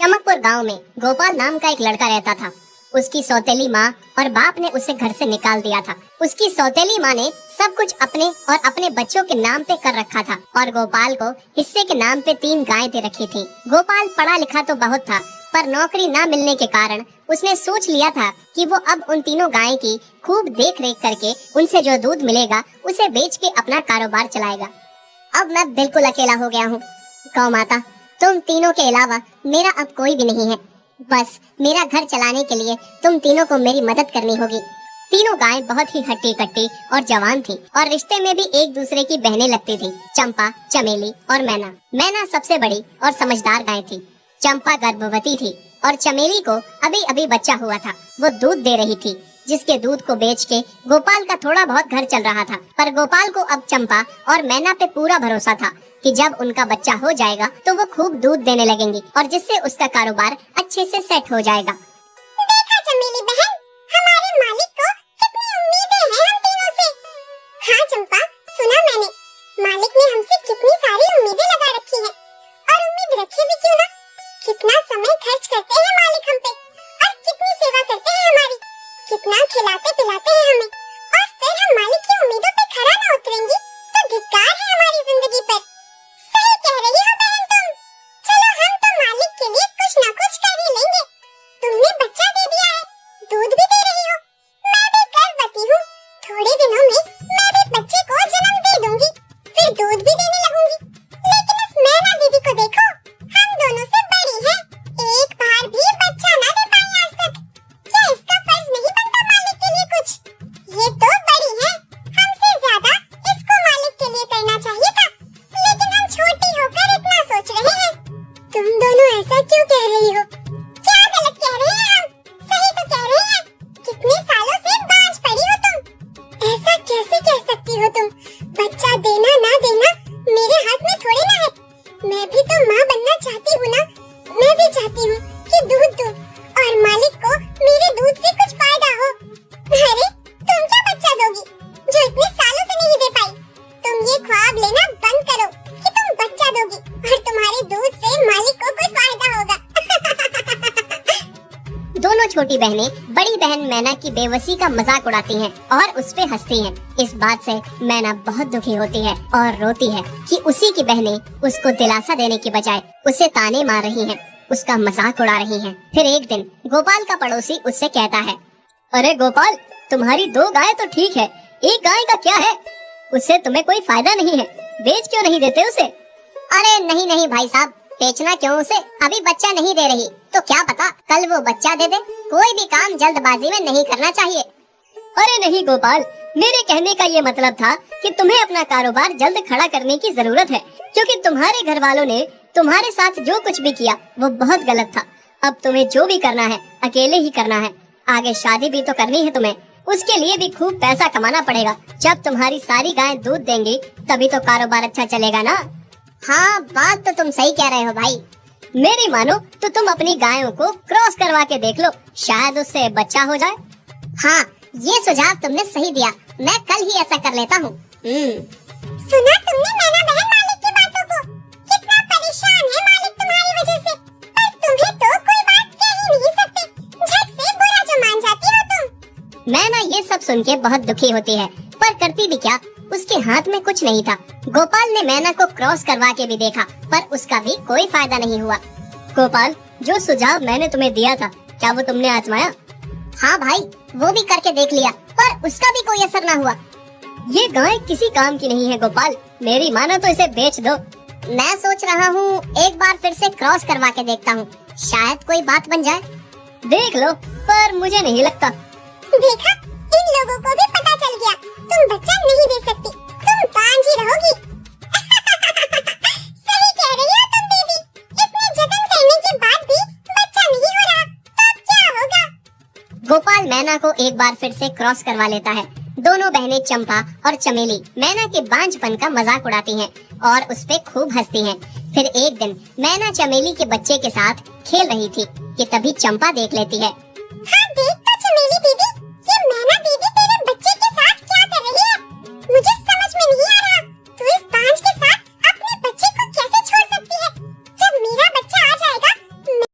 चमकपुर गांव में गोपाल नाम का एक लड़का रहता था। उसकी सौतेली माँ और बाप ने उसे घर से निकाल दिया था। उसकी सौतेली माँ ने सब कुछ अपने और अपने बच्चों के नाम पे कर रखा था और गोपाल को हिस्से के नाम पे 3 गायें दे रखी थी। गोपाल पढ़ा लिखा तो बहुत था, पर नौकरी न मिलने के कारण उसने सोच लिया था कि वो अब उन तीनों गायें की खूब देख रेख करके उनसे जो दूध मिलेगा उसे बेच के अपना कारोबार चलाएगा। अब मैं बिल्कुल अकेला हो गया हूँ। गौ माता, तुम तीनों के अलावा मेरा अब कोई भी नहीं है। बस मेरा घर चलाने के लिए तुम तीनों को मेरी मदद करनी होगी। तीनों गायें बहुत ही हट्टी कट्टी और जवान थी और रिश्ते में भी एक दूसरे की बहनें लगती थी। चंपा, चमेली और मैना। मैना सबसे बड़ी और समझदार गाय थी। चंपा गर्भवती थी और चमेली को अभी अभी बच्चा हुआ था। वो दूध दे रही थी, जिसके दूध को बेच के गोपाल का थोड़ा बहुत घर चल रहा था। पर गोपाल को अब चंपा और मैना पे पूरा भरोसा था कि जब उनका बच्चा हो जाएगा तो वो खूब दूध देने लगेंगी और जिससे उसका कारोबार अच्छे से सेट हो जाएगा। देखा चमेली बहन, हमारे मालिक को कितनी उम्मीदें हैं हम तीनों से। हाँ चंपा, सुना मैंने, मालिक ने हमसे कितनी सारी उम्मीदें लगा रखी हैं। और उम्मीद रखी भी क्यों ना, कितना समय खर्च करते हैं मालिक हम पे और कितनी सेवा करते हैं हमारी, कितना खिलाते पिलाते हैं हमें, और फिर हम मालिक की उम्मीदों पे खरा ना उतरेंगी तो धिक्कार है हमारी जिंदगी पर। सही कह रही हो बहन तुम। चलो हम तो मालिक के लिए कुछ ना कुछ कर ही लेंगे। तुमने बच्चा दे दिया है, दूध भी दे रही हो, मैं भी गर्भवती हूँ। थोड़े दिनों में मैं भी बच्चे को जन्म दे दूंगी, फिर दूध भी देने लगूंगी। लेकिन इस मैना दीदी को देखो, हम दोनों से बड़ी है, एक बार भी बच्चा ना दे पाई आज तक। क्या इसका फर्ज नहीं बनता मालिक के लिए कुछ? ये तो बड़ी है, हमसे ज्यादा इसको मालिक के लिए करना चाहिए था, लेकिन हम छोटी होकर इतना सोच रहे हैं। तुम दोनों ऐसा क्यों कह रही हो? क्या गलत कह रहे हैं हम? सही तो कह रहे हैं। कितने सालों से बांझ पड़ी हो तुम, ऐसा कैसे कह सकती हो तुम? बच्चा देना ना देना मेरे हाथ में थोड़ी ना है। मैं भी तो माँ बनना चाहती हूँ ना। मैं भी चाहती हूँ कि दूध दूँ और मालिक को मेरे दूध से कुछ फायदा हो। अरे तुम क्या बच्चा दोगी जो इतने सालों से नहीं दे पाई? तुम ये ख्वाब लेना बंद करो कि तुम बच्चा दोगी और तुम्हारे दूध से मालिक को कुछ फायदा होगा। दोनों छोटी बहनें बड़ी बहन मैना की बेबसी का मजाक उड़ाती हैं और उस पे हंसती हैं। इस बात से मैना बहुत दुखी होती है और रोती है कि उसी की बहनें उसको दिलासा देने की बजाय उसे ताने मार रही हैं, उसका मजाक उड़ा रही हैं। फिर एक दिन गोपाल का पड़ोसी उससे कहता है, अरे गोपाल, तुम्हारी 2 गाय तो ठीक है, एक गाय का क्या है? उससे तुम्हें कोई फायदा नहीं है, बेच क्यों नहीं देते उसे? अरे नहीं नहीं भाई साहब, बेचना क्यों उसे? अभी बच्चा नहीं दे रही तो क्या पता कल वो बच्चा दे दे। कोई भी काम जल्दबाजी में नहीं करना चाहिए। अरे नहीं गोपाल, मेरे कहने का ये मतलब था कि तुम्हें अपना कारोबार जल्द खड़ा करने की जरूरत है, क्योंकि तुम्हारे घर वालों ने तुम्हारे साथ जो कुछ भी किया वो बहुत गलत था। अब तुम्हें जो भी करना है अकेले ही करना है। आगे शादी भी तो करनी है तुम्हें, उसके लिए भी खूब पैसा कमाना पड़ेगा। जब तुम्हारी सारी गायें दूध देंगी तभी तो कारोबार अच्छा चलेगा ना। हाँ, बात तो तुम सही कह रहे हो भाई। मेरी मानो तो तुम अपनी गायों को क्रॉस करवा के देख लो, शायद उससे बच्चा हो जाए। हाँ, ये सुझाव तुमने सही दिया, मैं कल ही ऐसा कर लेता हूँ। सुना तुमने मैना बहन मालिक की बातों को? कितना परेशान है मालिक तुम्हारी वजह से, पर तुम्हें तो कोई बात कह ही नहीं सकते, झट से बुरा जो मान जाती हो तुम। मैना ये सब सुन के बहुत दुखी होती है, पर करती भी क्या, उसके हाथ में कुछ नहीं था। गोपाल ने मैना को क्रॉस करवा के भी देखा, पर उसका भी कोई फायदा नहीं हुआ। गोपाल, जो सुझाव मैंने तुम्हें दिया था, क्या वो तुमने आजमाया? हाँ भाई, वो भी करके देख लिया, पर उसका भी कोई असर न हुआ। ये गाय किसी काम की नहीं है गोपाल, मेरी मानो तो इसे बेच दो। मैं सोच रहा हूँ एक बार फिर से क्रॉस करवा के देखता हूँ, शायद कोई बात बन जाए। देख लो, पर मुझे नहीं लगता। देखा, इन लोगों को भी पता चल गया, तुम बच्चा नहीं दे सकती, तुम बांझ ही रहोगी। सही कह रही हो तुम दीदी, इतने जतन करने के बाद भी बच्चा नहीं हो रहा, तो अब क्या होगा? गोपाल मैना को एक बार फिर से क्रॉस करवा लेता है। दोनों बहनें चंपा और चमेली मैना के बांझपन का मजाक उड़ाती हैं और उस पे खूब हंसती हैं। फिर एक दिन मैना चमेली के बच्चे के साथ खेल रही थी कि तभी चंपा देख लेती है